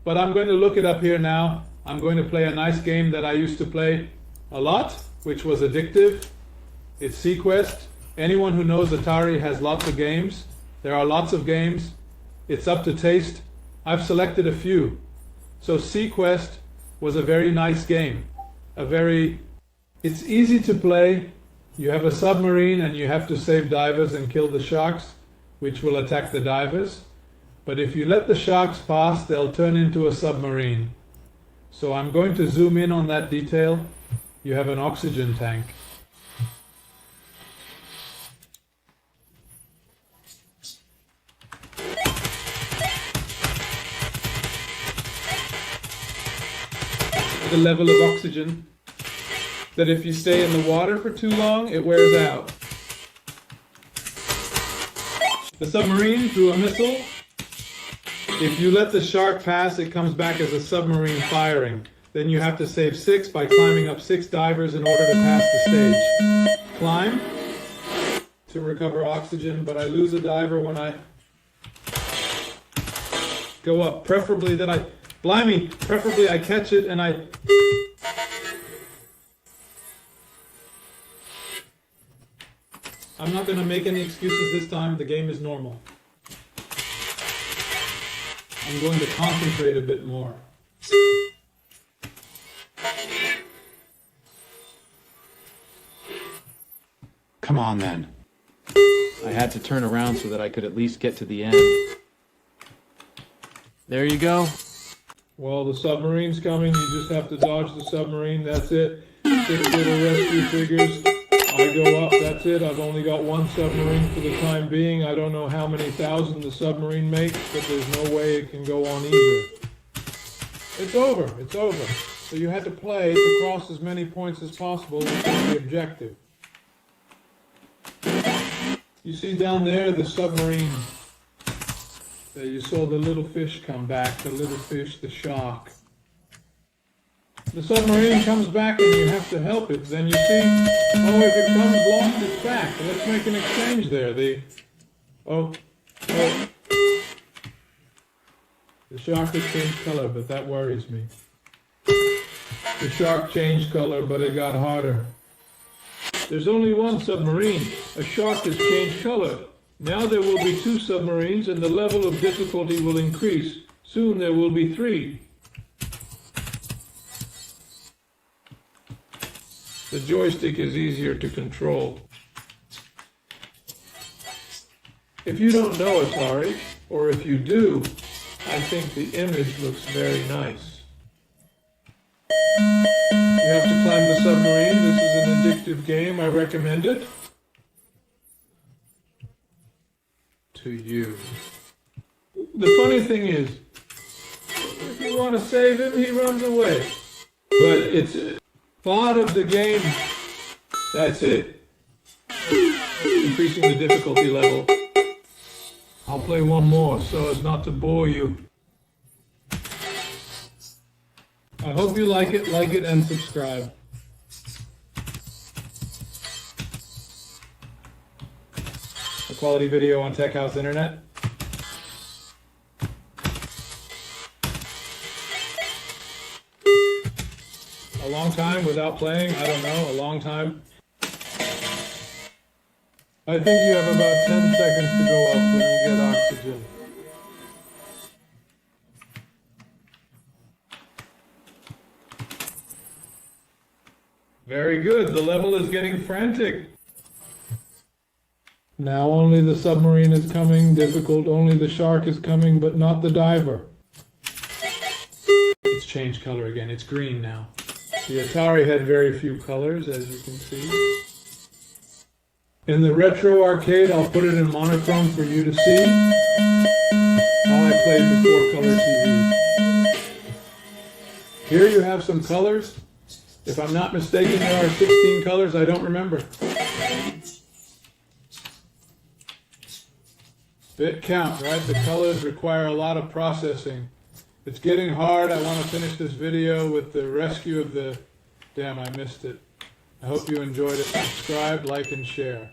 but I'm going to look it up here now. I'm going to play a nice game that I used to play a lot, which was addictive. It's Seaquest. Anyone who knows Atari has lots of games. There are lots of games. It's up to taste. I've selected a few. So Seaquest was a very nice game. It's easy to play. You have a submarine and you have to save divers and kill the sharks, which will attack the divers. But if you let the sharks pass, they'll turn into a submarine. So I'm going to zoom in on that detail. You have an oxygen tank. The level of oxygen that if you stay in the water for too long, it wears out. The submarine threw a missile. If you let the shark pass, it comes back as a submarine firing. Then you have to save 6 by climbing up 6 divers in order to pass the stage. Climb to recover oxygen, but I lose a diver when I go up. Preferably I catch it and I'm not going to make any excuses this time. The game is normal. I'm going to concentrate a bit more. Come on then. I had to turn around so that I could at least get to the end. There you go. Well, the submarine's coming. You just have to dodge the submarine. That's it. 6 little rescue figures. I go up. That's it. I've only got 1 submarine for the time being. I don't know how many thousand the submarine makes, but there's no way it can go on either. It's over. It's over. So you had to play to cross as many points as possible, which is the objective. You see down there the submarine. There you saw the little fish come back, the little fish, the shark. The submarine comes back and you have to help it. Then you see, oh, if it comes lost, it's back. Let's make an exchange there. The shark has changed color, but that worries me. The shark changed color, but it got harder. There's only 1 submarine. A shark has changed color. Now there will be 2 submarines and the level of difficulty will increase. Soon there will be 3. The joystick is easier to control. If you don't know Atari, or if you do, I think the image looks very nice. You have to climb the submarine. This is an addictive game. I recommend it to you. The funny thing is, if you want to save him, he runs away. But it's part of the game. That's it. Increasing the difficulty level. I'll play one more so as not to bore you. I hope you like it and subscribe. A quality video on Tech House Internet. A long time without playing? I don't know, a long time. I think you have about 10 seconds to go up when you get oxygen. Very good, the level is getting frantic. Now only the submarine is coming, difficult, only the shark is coming, but not the diver. It's changed color again, it's green now. The Atari had very few colors, as you can see. In the retro arcade, I'll put it in monochrome for you to see how I played before color TV. Here you have some colors. If I'm not mistaken, there are 16 colors. I don't remember. Bit count, right? The colors require a lot of processing. It's getting hard. I want to finish this video with the rescue of the... Damn, I missed it. I hope you enjoyed it. Subscribe, like, and share.